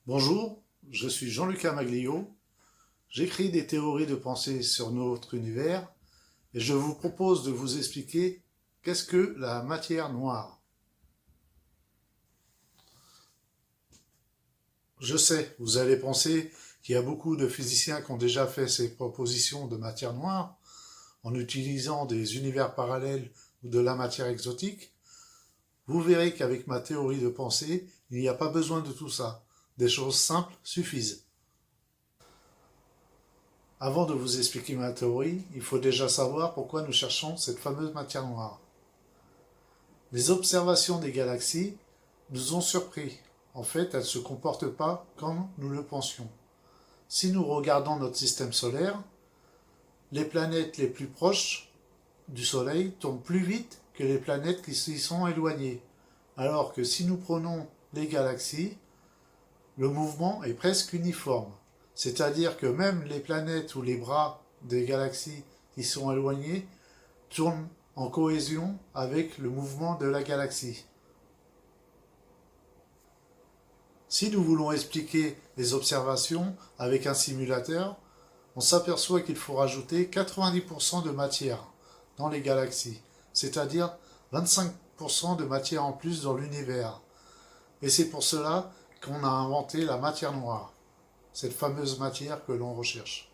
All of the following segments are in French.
Bonjour, je suis Jean-Lucas Maglio. J'écris des théories de pensée sur notre univers et je vous propose de vous expliquer qu'est-ce que la matière noire. Je sais, vous allez penser qu'il y a beaucoup de physiciens qui ont déjà fait ces propositions de matière noire en utilisant des univers parallèles ou de la matière exotique. Vous verrez qu'avec ma théorie de pensée, il n'y a pas besoin de tout ça. Des choses simples suffisent. Avant de vous expliquer ma théorie, il faut déjà savoir pourquoi nous cherchons cette fameuse matière noire. Les observations des galaxies nous ont surpris. En fait, elles ne se comportent pas comme nous le pensions. Si nous regardons notre système solaire, les planètes les plus proches du Soleil tournent plus vite que les planètes qui s'y sont éloignées. Alors que si nous prenons les galaxies, le mouvement est presque uniforme. C'est-à-dire que même les planètes ou les bras des galaxies qui sont éloignés tournent en cohésion avec le mouvement de la galaxie. Si nous voulons expliquer les observations avec un simulateur, on s'aperçoit qu'il faut rajouter 90% de matière dans les galaxies, c'est-à-dire 25% de matière en plus dans l'univers. Et c'est pour cela qu'on a inventé la matière noire, cette fameuse matière que l'on recherche.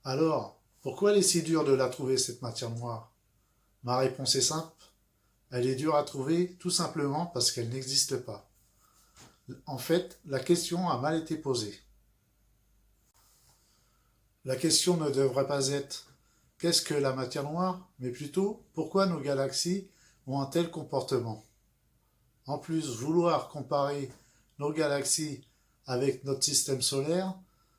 Alors, pourquoi il est si dur de la trouver, cette matière noire? Ma réponse est simple. Elle est dure à trouver tout simplement parce qu'elle n'existe pas. En fait, la question a mal été posée. La question ne devrait pas être « Qu'est-ce que la matière noire ?», mais plutôt « Pourquoi nos galaxies ont un tel comportement ?» En plus, vouloir comparer nos galaxies avec notre système solaire,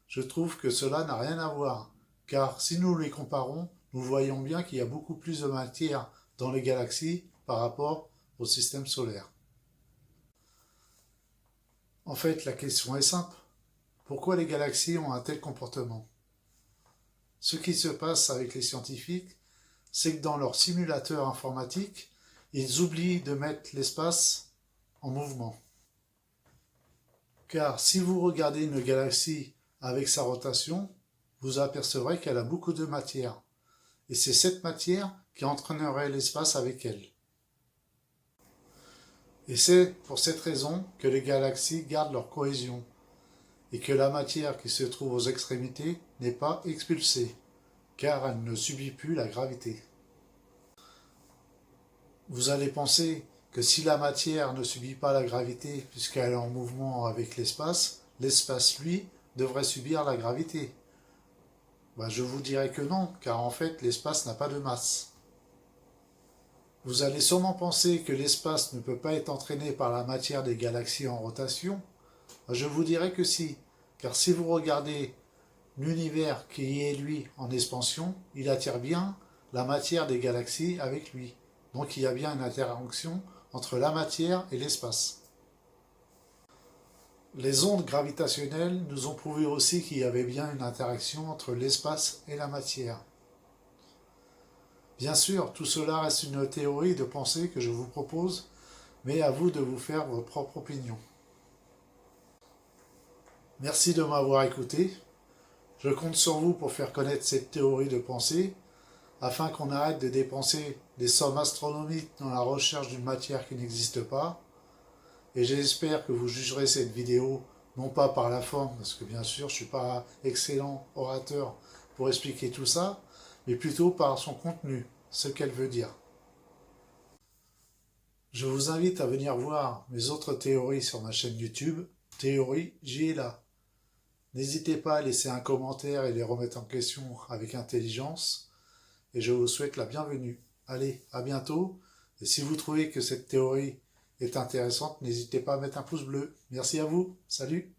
je trouve que cela n'a rien à voir, car si nous les comparons, nous voyons bien qu'il y a beaucoup plus de matière dans les galaxies par rapport au système solaire. En fait, la question est simple. Pourquoi les galaxies ont un tel comportement? Ce qui se passe avec les scientifiques, c'est que dans leur simulateur informatique, ils oublient de mettre l'espace en mouvement. Car si vous regardez une galaxie avec sa rotation, vous apercevrez qu'elle a beaucoup de matière. Et c'est cette matière qui entraînerait l'espace avec elle. Et c'est pour cette raison que les galaxies gardent leur cohésion et que la matière qui se trouve aux extrémités n'est pas expulsée, car elle ne subit plus la gravité. Vous allez penser que si la matière ne subit pas la gravité puisqu'elle est en mouvement avec l'espace, l'espace, lui, devrait subir la gravité. Je vous dirais que non, car en fait l'espace n'a pas de masse. Vous allez sûrement penser que l'espace ne peut pas être entraîné par la matière des galaxies en rotation. Je vous dirais que si, car si vous regardez l'univers qui est lui en expansion, il attire bien la matière des galaxies avec lui. Donc il y a bien une interaction entre la matière et l'espace. Les ondes gravitationnelles nous ont prouvé aussi qu'il y avait bien une interaction entre l'espace et la matière. Bien sûr, tout cela reste une théorie de pensée que je vous propose, mais à vous de vous faire votre propre opinion. Merci de m'avoir écouté. Je compte sur vous pour faire connaître cette théorie de pensée, afin qu'on arrête de dépenser des sommes astronomiques dans la recherche d'une matière qui n'existe pas. Et j'espère que vous jugerez cette vidéo, non pas par la forme, parce que bien sûr je ne suis pas excellent orateur pour expliquer tout ça, mais plutôt par son contenu, ce qu'elle veut dire. Je vous invite à venir voir mes autres théories sur ma chaîne YouTube, Théorie J'y ai là. N'hésitez pas à laisser un commentaire et les remettre en question avec intelligence, et je vous souhaite la bienvenue. Allez, à bientôt, et si vous trouvez que cette théorie est intéressante, n'hésitez pas à mettre un pouce bleu. Merci à vous, salut!